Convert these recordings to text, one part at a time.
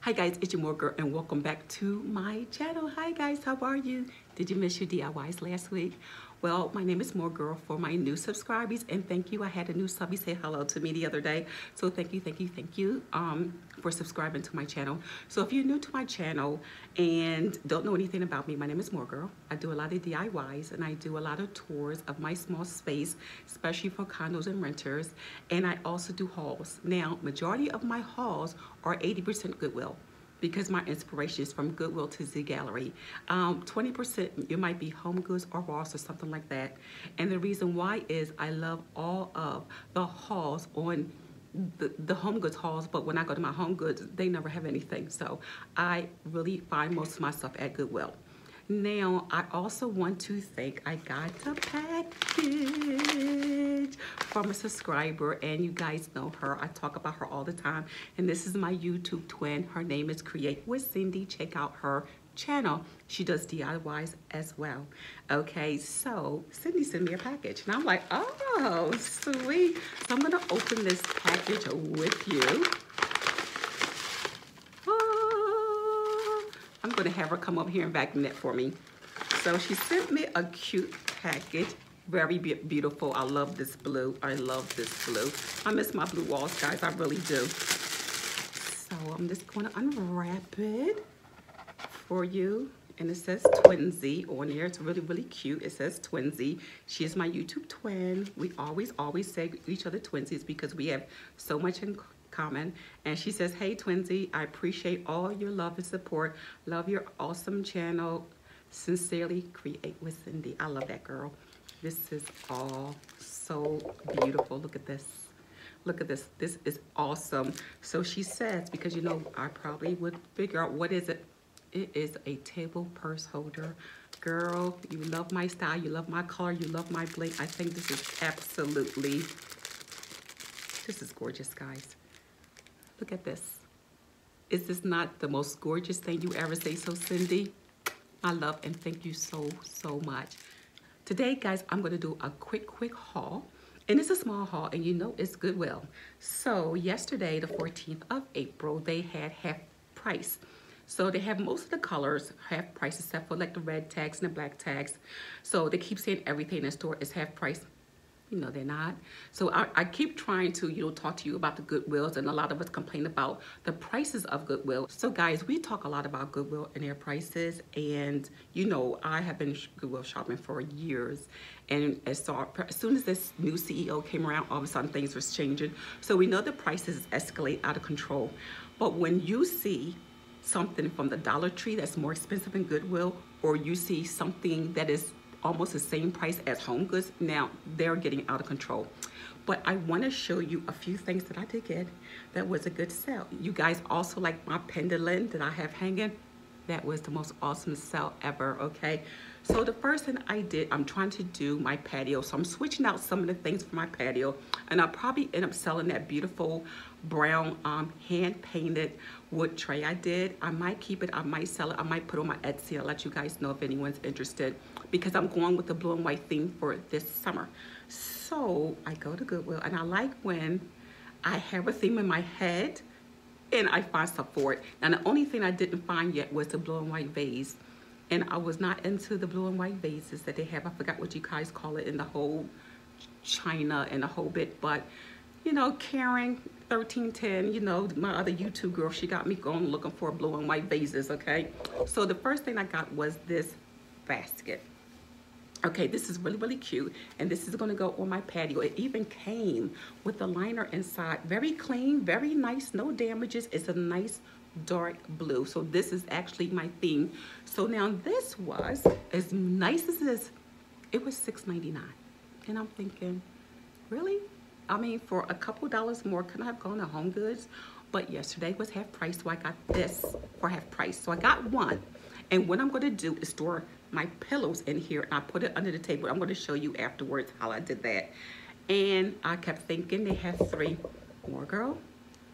Hi guys, it's your Mooregirl and welcome back to my channel. Hi guys, how are you? Did you miss your DIYs last week? Well, my name is Mooregirl for my new subscribers, and thank you. I had a new subby say hello to me the other day. So thank you for subscribing to my channel. So if you're new to my channel and don't know anything about me, my name is Mooregirl. I do a lot of DIYs and I do a lot of tours of my small space, especially for condos and renters. And I also do hauls. Now, majority of my hauls are 80% Goodwill, because my inspiration is from Goodwill to Z Gallery. 20% it might be Home Goods or Ross or something like that. And the reason why is I love all of the hauls on the Home Goods hauls, but when I go to my Home Goods, they never have anything. So I really find most of my stuff at Goodwill. Now, I also want to thank, I got a package from a subscriber, and you guys know her. I talk about her all the time, and this is my YouTube twin. Her name is Create with Cindy. Check out her channel. She does DIYs as well. Okay, so Cindy sent me a package, and I'm like, oh, sweet. So I'm gonna open this package with you. I'm gonna have her come up here and vacuum it for me. So she sent me a cute package, very beautiful. I love this blue, I love this blue. I miss my blue walls, guys, I really do. So I'm just gonna unwrap it for you. And it says Twinsy on there. It's really, really cute. It says Twinsy. She is my YouTube twin. We always say each other twinsies because we have so much in common. And she says, hey Twinsy, I appreciate all your love and support. Love your awesome channel. Sincerely, Create with Cindy. I love that girl. This is all so beautiful. Look at this. Look at this. This is awesome. So she says, because you know, I probably would figure out what is it. It is a table purse holder. Girl, you love my style. You love my color. You love my bling. I think this is absolutely, this is gorgeous, guys. Look at this. Is this not the most gorgeous thing you ever say? So Cindy, I love and thank you so much. Today, guys, I'm gonna do a quick haul. And it's a small haul, and you know it's Goodwill. So yesterday, the 14th of April, they had half price. So they have most of the colors half price except for like the red tags and the black tags. So they keep saying everything in the store is half price. You know, they're not. So I keep trying to, you know, talk to you about the Goodwills, and a lot of us complain about the prices of Goodwill. So guys, we talk a lot about Goodwill and their prices, and you know, I have been Goodwill shopping for years, and as soon as this new CEO came around, all of a sudden things were changing. So we know the prices escalate out of control. But when you see something from the Dollar Tree that's more expensive than Goodwill, or you see something that is almost the same price as Home Goods, now they're getting out of control. But I want to show you a few things that I did get that was a good sale. You guys also like my pendulum that I have hanging. That was the most awesome sale ever, okay? So the first thing I did, I'm trying to do my patio. So I'm switching out some of the things for my patio, and I'll probably end up selling that beautiful brown hand-painted wood tray I did. I might keep it, I might sell it, I might put it on my Etsy. I'll let you guys know if anyone's interested, because I'm going with the blue and white theme for this summer. So I go to Goodwill, and I like when I have a theme in my head and I find stuff for it. Now, the only thing I didn't find yet was the blue and white vase. And I was not into the blue and white vases that they have. I forgot what you guys call it in the whole China and the whole bit. But, you know, Karen 1310, you know, my other YouTube girl, she got me going looking for blue and white vases, okay? So the first thing I got was this basket. Okay, this is really cute, and this is gonna go on my patio. It even came with the liner inside. Very clean, very nice, no damages. It's a nice dark blue. So this is actually my theme. So now this was, as nice as this, it was $6.99. And I'm thinking, really? I mean, for a couple dollars more, could I have gone to Home Goods? But yesterday was half price, so I got this for half price. So I got one. And what I'm gonna do is store my pillows in here, and I put it under the table. I'm gonna show you afterwards how I did that. And I kept thinking they have three. Mooregirl,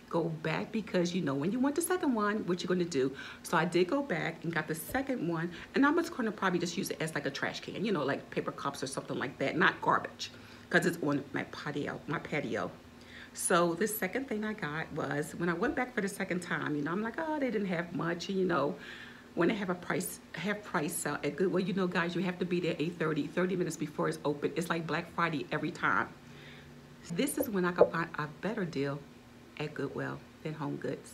go back, because you know when you want the second one, what you're gonna do. So I did go back and got the second one, and I'm just gonna probably just use it as like a trash can, you know, like paper cups or something like that, not garbage, because it's on my patio. So the second thing I got was when I went back for the second time, you know, I'm like, oh, they didn't have much, you know. When they have a half price sale at Goodwill, you know, guys, you have to be there 8:30, 30 minutes before it's open. It's like Black Friday every time. This is when I could find a better deal at Goodwill than Home Goods.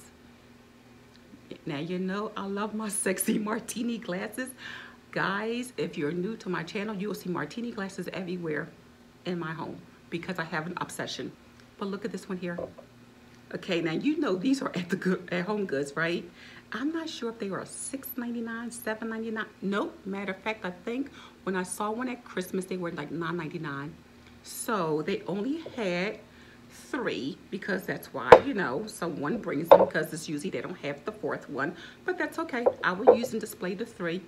Now, you know, I love my sexy martini glasses. Guys, if you're new to my channel, you will see martini glasses everywhere in my home because I have an obsession. But look at this one here. Okay, now you know these are at Home Goods, right? I'm not sure if they were $6.99, $7.99. Nope. Matter of fact, I think when I saw one at Christmas, they were like $9.99. So they only had 3 because that's why, you know, someone brings them because it's usually they don't have the 4th one. But that's okay. I will use and display the 3.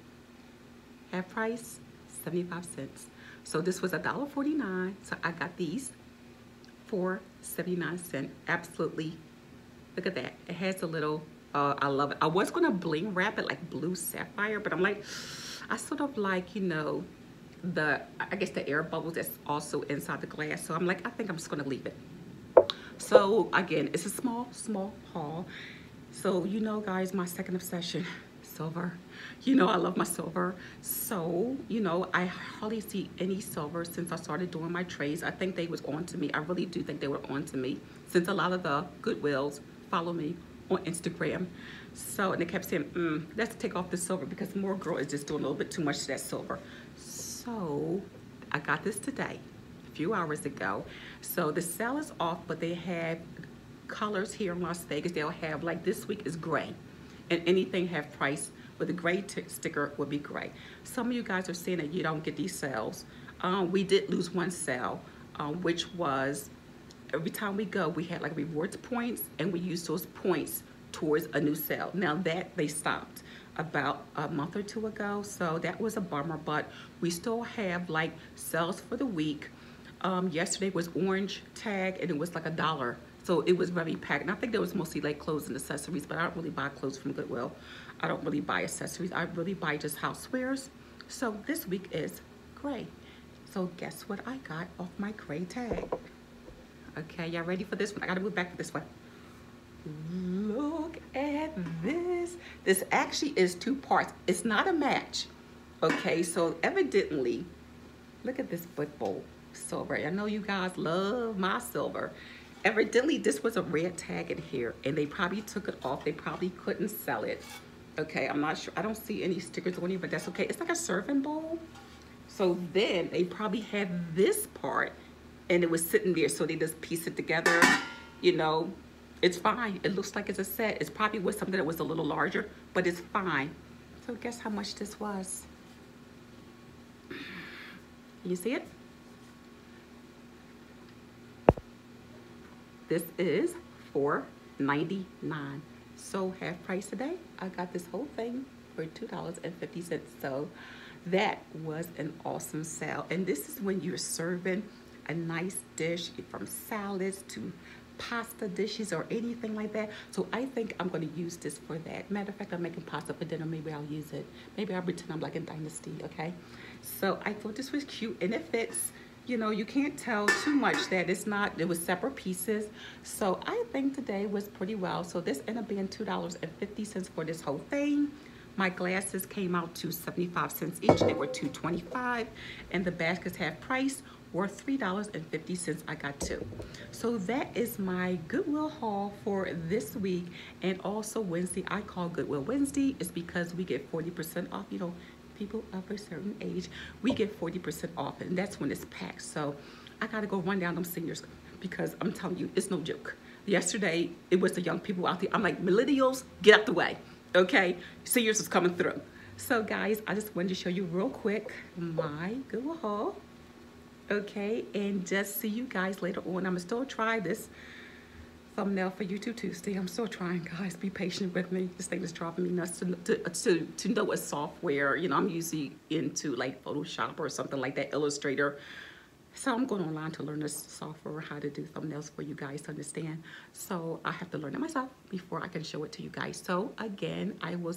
Half price, 75 cents. So this was $1.49. So I got these for 79 cents. Absolutely. Look at that. It has a little, I love it. I was going to bling wrap it like blue sapphire, but I'm like, I sort of like, you know, I guess the air bubbles that's also inside the glass. So I'm like, I think I'm just going to leave it. So again, it's a small haul. So, you know, guys, my second obsession, silver. You know, I love my silver. So, you know, I hardly see any silver since I started doing my trades. I think they was on to me. I really do think they were on to me since a lot of the Goodwills follow me on Instagram. So, and they kept saying, let's take off the silver because Mooregirl is just doing a little bit too much to that silver. So, I got this today, a few hours ago. So, the sale is off, but they have colors here in Las Vegas. They'll have, like this week is gray. And anything have price with a gray sticker would be gray. Some of you guys are saying that you don't get these sales. We did lose one sale, which was every time we go, we had like rewards points and we used those points towards a new sale. Now that they stopped about a month or 2 ago, so that was a bummer, but we still have like sales for the week. Yesterday was orange tag and it was like $1. So it was very packed. And I think there was mostly like clothes and accessories, but I don't really buy clothes from Goodwill. I don't really buy accessories. I really buy just housewares. So this week is gray. So guess what I got off my gray tag? Okay, y'all ready for this one? I gotta move back to this one. Look at this. This actually is 2 parts. It's not a match. Okay, so evidently, look at this football silver. I know you guys love my silver. Evidently, this was a red tag in here, and they probably took it off. They probably couldn't sell it. Okay, I'm not sure. I don't see any stickers on here, but that's okay. It's like a serving bowl. So then they probably had this part, and it was sitting there, so they just pieced it together. You know, it's fine. It looks like it's a set. It's probably was something that was a little larger, but it's fine. So guess how much this was? Can you see it? This is $4.99. So half price today. I got this whole thing for $2.50. So that was an awesome sale. And this is when you're serving a nice dish from salads to pasta dishes or anything like that. So I think I'm going to use this for that. Matter of fact, I'm making pasta for dinner. Maybe I'll use it. Maybe I'll pretend I'm like in Dynasty, okay? So I thought this was cute and it fits. You know, you can't tell too much that it's not, it was separate pieces. So I think today was pretty well. So this ended up being $2.50 for this whole thing. My glasses came out to 75 cents each. They were $2.25. And the baskets half price were $3.50. I got 2. So that is my Goodwill haul for this week. And also Wednesday, I call Goodwill Wednesday. It's because we get 40% off, you know, people of a certain age, we get 40% off, and that's when it's packed. So I gotta go run down them seniors because I'm telling you, it's no joke. Yesterday, it was the young people out there. I'm like, millennials, get out the way, okay? Seniors is coming through. So guys, I just wanted to show you real quick my Goodwill haul, okay? And just see you guys later on. I'm gonna still try this thumbnail for YouTube Tuesday. I'm still trying, guys. Be patient with me. This thing is dropping me nuts to know what software. You know, I'm usually into like Photoshop or something like that, Illustrator. So I'm going online to learn this software, how to do thumbnails for you guys to understand. So I have to learn it myself before I can show it to you guys. So again, I will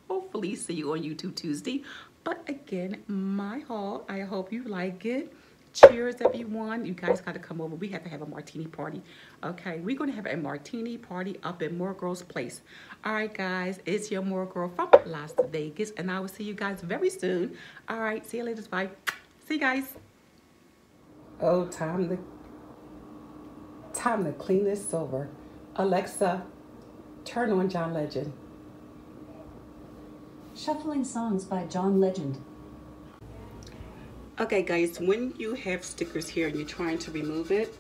hopefully see you on YouTube Tuesday. But again, my haul, I hope you like it. cheers, everyone. You guys got to come over. We have to have a martini party. Okay, we're going to have a martini party up at Mooregirl's place. All right, guys, it's your Mooregirl from Las Vegas, and I will see you guys very soon. All right, see you later. Bye. See you guys. Oh, time to clean this over. Alexa, turn on John Legend. Shuffling songs by John Legend. Okay, guys, when you have stickers here and you're trying to remove it,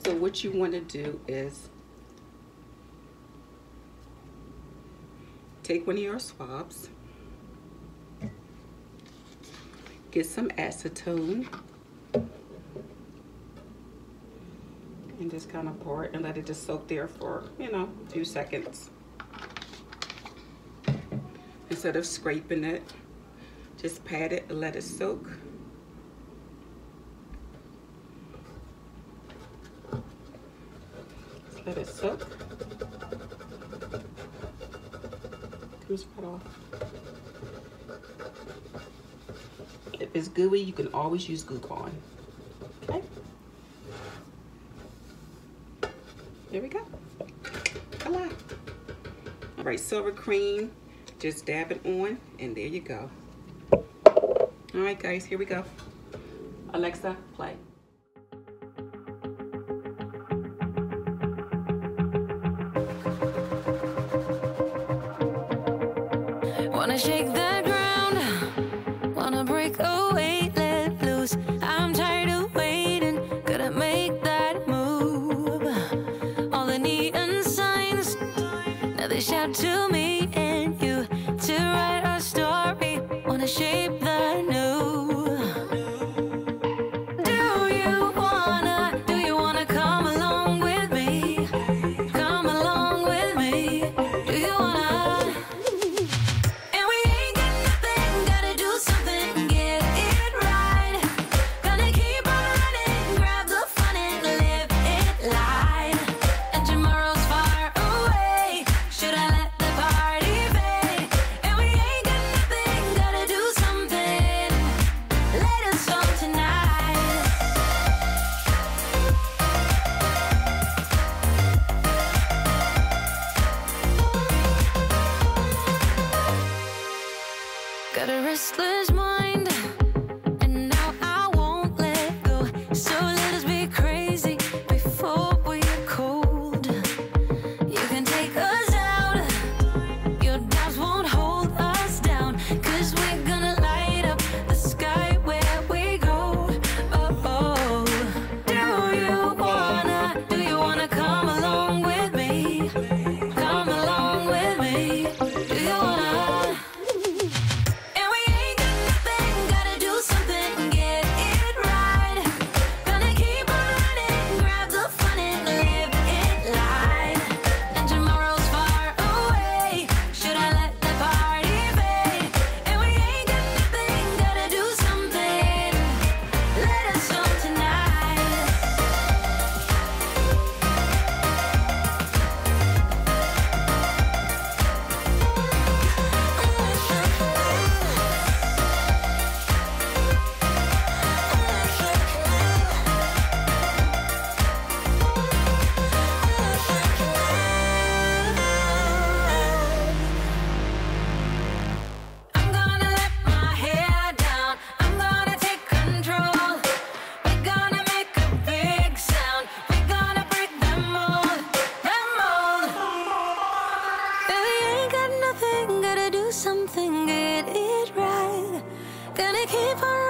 so what you want to do is take one of your swabs, get some acetone, and just kind of pour it and let it just soak there for, you know, a few seconds. Instead of scraping it, just pat it and let it soak. Just let it soak. Comes right off. If it's gooey, you can always use Glue Gone. Okay? There we go. Voila. All right, silver cream. Just dab it on, and there you go. All right, guys, here we go. Alexa, play. Wanna shake the ground, wanna break away, let loose. I'm tired of waiting, gotta make that move. All the neon signs, now they shout to me and you to write our story, wanna shape the new. Do you wanna come along with me? Come along with me. Do you wanna? And we ain't got nothing, gotta do something, get it right. Gonna keep on running, grab the fun and live it light. And tomorrow's far away, should I let the party fade? And we ain't got nothing, gotta do something, let us on tonight. Got a restless mind, and now I won't let go. So let us be crazy before we're cold. You can take us out, your doubts won't hold us down, 'cause we're gonna light up the sky where we go. Oh, oh. Do you wanna come along with me? Come along with me. Do you wanna? And we ain't got nothing, gotta do something, get it right. Gonna keep on running, grab the fun and live it light. And tomorrow's far away, should I let the party fade? And we ain't got nothing, gotta do something, let us on tonight. I'm gonna let my hair down, I'm gonna take control. We're gonna make a big sound, we're gonna break the mold, the mold. Baby, ain't got nothing, gotta do something, get it right. Gonna keep on